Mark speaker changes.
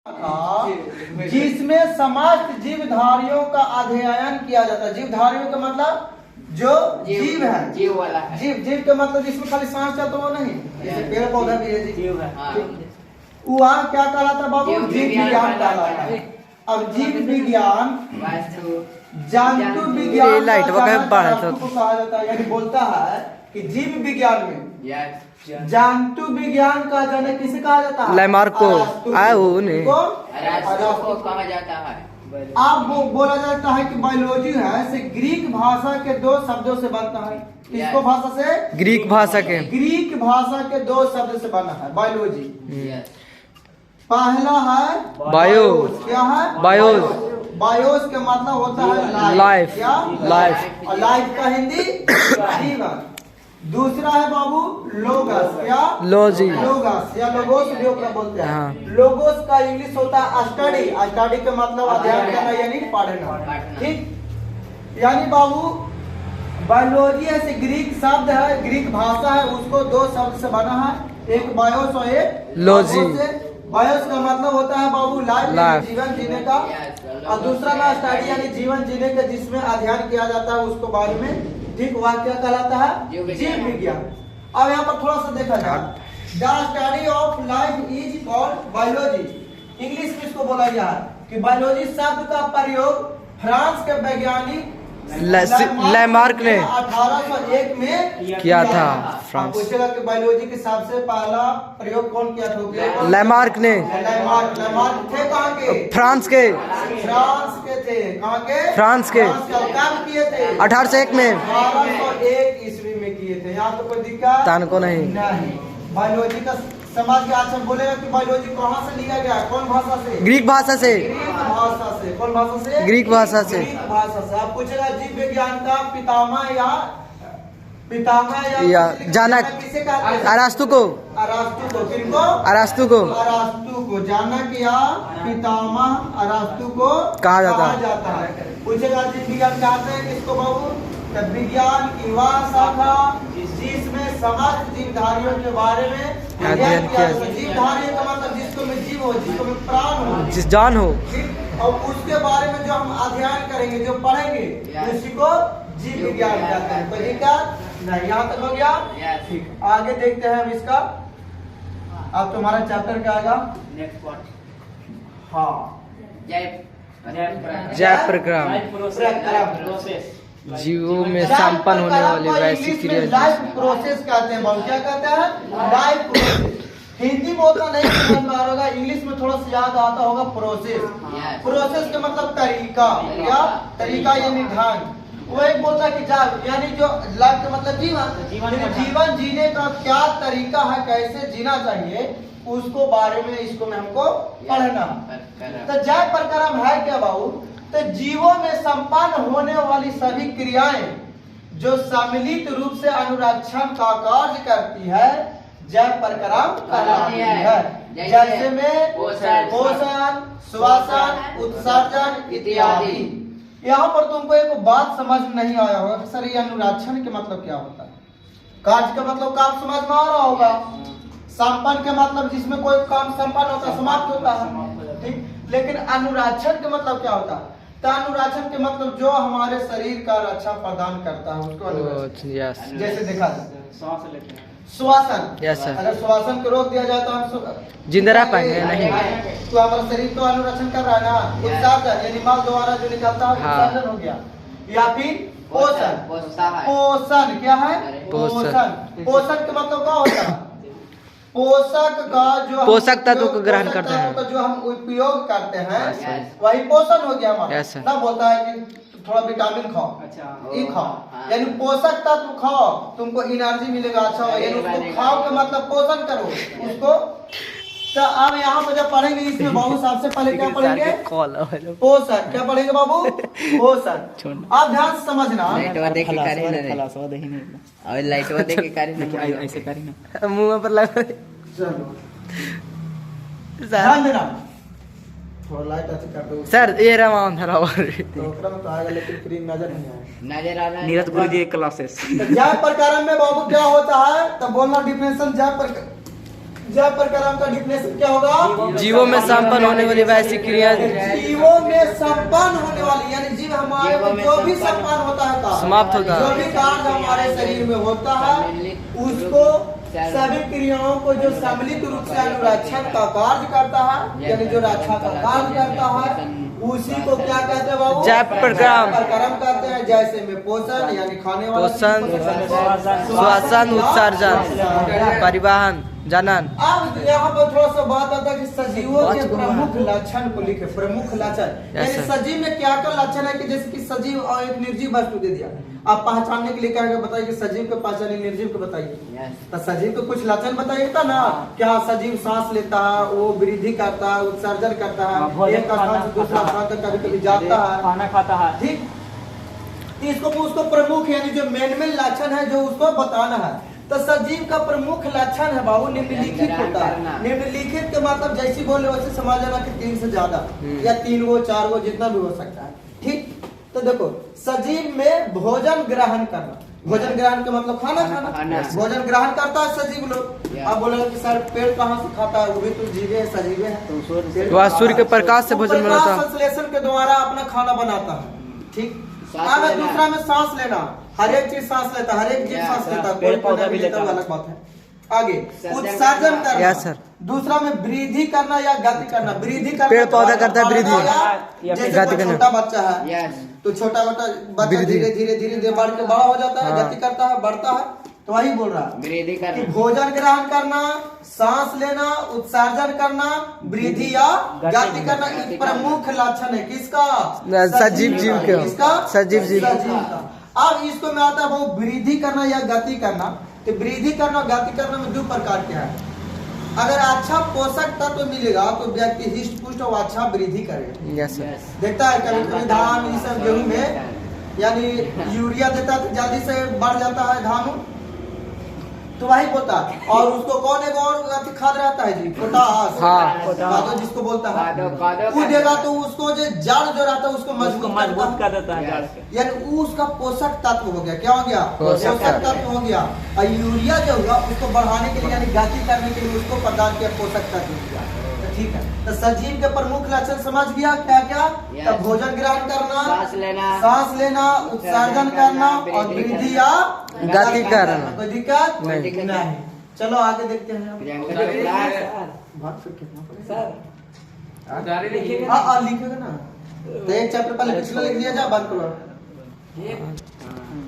Speaker 1: जिसमें समस्त जीवधारियों का अध्ययन किया जाता है। जीवधारियों का मतलब जो जीव है,
Speaker 2: जीव वाला है।
Speaker 1: जीव का मतलब जिसमें खाली सांस चलता वो नहीं, जैसे पेड़ पौधा भी है जीव है। वहाँ क्या कहलाता है बाबू? जीव विज्ञान कहलाता है। अब जीव विज्ञान जंतु विज्ञान को कहा जाता है, यानी बोलता है कि जीव विज्ञान में जंतु विज्ञान का जाने किसे कहा जाता है?
Speaker 3: लैमार्क को
Speaker 2: कहा जाता है।
Speaker 1: अब वो बोला जाता है कि बायोलॉजी है से ग्रीक भाषा के दो शब्दों से बनता है। किसको भाषा से?
Speaker 3: ग्रीक भाषा के।
Speaker 1: ग्रीक भाषा के दो शब्द से बना है बायोलॉजी। पहला है
Speaker 3: बायोस।
Speaker 1: क्या है?
Speaker 3: बायोस।
Speaker 1: बायोस का मतलब होता है
Speaker 3: लाइफ।
Speaker 1: क्या?
Speaker 3: लाइफ।
Speaker 1: और लाइफ का हिंदी जीवन। दूसरा है बाबू लोगस। क्या?
Speaker 3: लॉजी।
Speaker 1: लोगस या लोगोस भी बोलते हैं।
Speaker 3: हाँ।
Speaker 1: लोगोस का इंग्लिश होता है स्टडी। स्टडी का मतलब अध्ययन करना यानी पढ़ना। ठीक, यानी बाबू बायोलॉजी ऐसे ग्रीक शब्द है, ग्रीक भाषा है, उसको दो शब्द से बना है, एक बायोस और एक
Speaker 3: लॉजी।
Speaker 1: बायोस का मतलब होता है बाबू लाइफ, जीवन जीने का, और दूसरा का स्टडी यानी जीवन जीने का जिसमें अध्ययन किया जाता है उसको बारे में। ठीक, वह क्या कहलाता है? जीव विज्ञान। अब यहाँ पर थोड़ा सा देखा जाए, the study of life is called biology. English में इसको बोला गया है कि बायोलॉजी शब्द का प्रयोग फ्रांस के वैज्ञानिक
Speaker 3: लैमार्क ने
Speaker 1: 1801 में
Speaker 3: किया था। फ्रांस।
Speaker 1: पूछेगा कि बायोलॉजी के सबसे पहला प्रयोग कौन किया था?
Speaker 3: लैमार्क ने।
Speaker 1: लैमार्क थे कहाँ के?
Speaker 3: फ्रांस के।
Speaker 1: फ्रांस के थे। कहाँ के?
Speaker 3: फ्रांस के।
Speaker 1: कब किए थे?
Speaker 3: 1801 में।
Speaker 1: 1801 ईस्वी में किए थे। यहाँ तो कोई दिक्कत
Speaker 3: तान को नहीं।
Speaker 1: बायोलॉजी का समाज के आज बोलेगा कि बायोलॉजी कहाँ से लिया गया? कौन भाषा से?
Speaker 3: ग्रीक भाषा से।
Speaker 1: ग्रीक भाषा से। कौन भाषा से?
Speaker 3: ग्रीक भाषा से।
Speaker 1: ग्रीक भाषा से। आप पूछेगा जीव विज्ञान का पितामह या
Speaker 3: जनक
Speaker 1: किसे कहते हैं?
Speaker 3: अरास्तु को।
Speaker 1: अरास्तु को। किनको?
Speaker 3: अरास्तु को।
Speaker 1: अरास्तु को। जनक या पितामह अरास्तु को
Speaker 3: कहा जाता
Speaker 1: है। पूछेगा जीव विज्ञान कहते हैं किसको बाबू? विज्ञान की वह शाखा जिसमें समस्त जीवधारियों के बारे में अध्ययन किया जाता है। जीवधारियों का मतलब जिसको में जीव हो, जिसको में प्राण हो,
Speaker 3: जिस जान हो।
Speaker 1: और उसके बारे में जो हम अध्ययन करेंगे, जो पढ़ेंगे, उसी को जीव विज्ञान कहते हैं। कोई दिक्कत नहीं? यहाँ तक हो गया? ठीक, आगे देखते हैं अब इसका। अब तुम्हारा चैप्टर क्या आएगा? हाँ,
Speaker 3: जय प्रक्रम। जीवों में संपन्न होने वाली वैश्विक क्रिया
Speaker 1: लाइफ प्रोसेस कहते हैं बाबू। क्या कहते हैं? Life process. हिंदी में होता नहीं समझ में आ रहा होगा, इंग्लिश में थोड़ा सा याद आता होगा प्रोसेस। प्रोसेस का मतलब तरीका। क्या? तरीका यानी ढंग। वही बोलता है कि यानी जो लाइफ का मतलब जीवन जीने का क्या तरीका है, कैसे जीना चाहिए, उसको बारे में इसको में हमको पढ़ना। तो जय प्रक्रम है क्या बाबू? तो जीवों में संपन्न होने वाली सभी क्रियाएं जो सम्मिलित रूप से अनुरक्षण का कार्य करती है जय प्रक्रम कहलाती है। जैसे में पोषण, श्वसन, उत्सर्जन इत्यादि। यहाँ पर तुमको एक बात समझ में नहीं आया होगा सर ये अनुरक्षण के मतलब क्या होता है? कार्य का मतलब काम समझ में आ रहा होगा। संपन्न के मतलब जिसमें कोई काम संपन्न होता है, समाप्त होता है। ठीक, लेकिन अनुरक्षण का मतलब क्या होता है? तो अनुरक्षण के मतलब जो हमारे शरीर का रक्षा प्रदान करता है उसको अनुरक्षण। जैसे देखा जाए श्वसन। अगर श्वसन को रोक दिया जाए तो हम
Speaker 3: जिंदा रह पाएंगे नहीं।
Speaker 1: तो हमारा शरीर तो अनुरक्षण कर रहा है ना। उत्सर्जन यानी माल द्वारा जो निकलता है उत्सर्जन हो गया। या फिर पोषण। पोषण क्या है? पोषण। पोषण का मतलब क्या होता है? पोषक का जो
Speaker 3: पोषक तत्व को ग्रहण करते हैं,
Speaker 1: तो जो हम उपयोग करते हैं वही पोषण हो गया हमारा। ना बोलता है कि थोड़ा विटामिन खाओ, ये खाओ, यानी पोषक तत्व खाओ, तुमको एनर्जी मिलेगा। अच्छा, यानी उसको खाओ के मतलब पोषण करो उसको। तो अब यहाँ पर जब पढ़ेंगे इसमें बाबू सबसे पहले क्या पढ़ेंगे? पोषण। क्या पढ़ेंगे बाबू? पोषण। आप ध्यान से समझना।
Speaker 3: मुंह पर लगा।
Speaker 1: ध्यान देना, थोड़ा लाइट अच्छी कर दो
Speaker 3: सर। ये रहा अंधेरा
Speaker 1: तो ओकरा में तो आएगा लेकिन स्क्रीन नजर नहीं आएगा।
Speaker 3: नीरज गुरु जी क्लासेस।
Speaker 1: जय प्रक्रम में बाबू क्या होता है? तो बोलना डिफिनेशन। जय प्रकरण का डिफिनेशन क्या होगा?
Speaker 3: जीवों में संपन्न होने वाली वैसी क्रिया
Speaker 1: जीवों में संपन्न होने वाली, यानी जीव हमारे में जो भी संपन्न होता है
Speaker 3: समाप्त होता है,
Speaker 1: जो भी कार्य हमारे शरीर में होता है उसको सभी क्रियाओं को जो सम्मिलित रूप से अनुरक्षण का कार्य करता है, यानी जो रक्षा का कार्य करता है, उसी को क्या कहते हैं बाबू?
Speaker 3: जय प्रकरण
Speaker 1: कहते हैं। जैसे में पोषण यानी खाने वाला,
Speaker 3: पोषण, श्वसन, उत्सर्जन, परिवहन, जनन।
Speaker 1: अब यहाँ पर थोड़ा सा बात आता है कि सजीवों के प्रमुख लक्षण को लिखे। प्रमुख लक्षण यानी सजीव में क्या क्या लक्षण है कि जैसे कि सजीव और एक निर्जीव वस्तु दे दिया, आप पहचानने के लिए क्या बताइए कि सजीव को पहचाने, निर्जीव को बताइए। तो सजीव को कुछ लक्षण बताइएगा ना, क्या सजीव सांस लेता है, वो वृद्धि करता है, उत्सर्जन करता है, एक स्थान से दूसरा स्थान तक कभी कभी जाता है,
Speaker 2: खाना खाता है।
Speaker 1: ठीक, इसको उसको प्रमुख यानी जो मेन लक्षण है जो उसको बताना है। तो सजीव का प्रमुख लक्षण है बाबू निम्नलिखित होता है। निम्नलिखित के मतलब जैसी बोले वैसे समझ लेना कि 3 से ज्यादा या 3 गो 4 गो जितना भी हो सकता है। ठीक, तो देखो सजीव में भोजन ग्रहण करना, भोजन ग्रहण का मतलब खाना खाना, भोजन ग्रहण करता है सजीव लोग। आप बोले कि सर पेड़ कहाँ से खाता है? वो भी तो जीवे है, सजीवे है,
Speaker 3: वह सूर्य के प्रकाश से भोजन बनाता है,
Speaker 1: संश्लेषण के द्वारा अपना खाना बनाता है। ठीक, अब दूसरा में सांस लेना, हर एक चीज सांस लेता है, हर एक जीव सांस लेता है, कोई पौधा भी लेता है, अलग बात है। आगे उत्सर्जन करना,
Speaker 3: सर।
Speaker 1: दूसरा में वृद्धि करना या गति करना। वृद्धि करना
Speaker 3: पेड़ पौधा करता है वृद्धि,
Speaker 1: जैसे
Speaker 3: गति
Speaker 1: कोई
Speaker 3: करना।
Speaker 1: छोटा बच्चा है तो छोटा बच्चा धीरे धीरे धीरे धीरे बढ़ के बड़ा हो जाता है, गति करता है, बढ़ता है। तो वही बोल रहा है कि भोजन ग्रहण करना, सांस लेना, उत्सर्जन करना, वृद्धि या गति करना, एक प्रमुख लक्षण है किसका?
Speaker 3: सजीव जीव के,
Speaker 1: किसका?
Speaker 3: सजीव जीव
Speaker 1: का। अब इसको में आता है वो वृद्धि करना या गति करना। तो वृद्धि करना और गति करना में 2 प्रकार के हैं। अगर अच्छा पोषक तत्व मिलेगा तो व्यक्ति हिष्ट पुष्ट और अच्छा वृद्धि करेगा।
Speaker 3: Yes sir.
Speaker 1: देखता है कभी कभी धान ये सब गेहूं में यानी यूरिया देता है तो जल्दी से बढ़ जाता है धान, तो वही बोलता है। और उसको कौन एक और खाद रहता है जी, पोटास,
Speaker 3: हाँ,
Speaker 1: जिसको बोलता है, वो देगा तो उसको जो जड़ जो रहता है उसको मजबूत
Speaker 2: कर देता है,
Speaker 1: यानी उसका पोषक तत्व हो गया। क्या हो गया? पोषक तत्व हो गया। और यूरिया जो होगा उसको बढ़ाने के लिए यानी गति करने के लिए उसको प्रदान किया पोषक तत्व दिया। ठीक है, तो सजीव के प्रमुख लक्षण समझ गया क्या क्या? तो भोजन ग्रहण करना, सांस लेना, उत्सर्जन करना और वृद्धि या
Speaker 3: गति करना।
Speaker 1: कोई दिक्कत नहीं। चलो आगे देखते हैं। लिखेगा ना, तो एक चैप्टर पहले पिछला लिख दिया जा, बंद करो।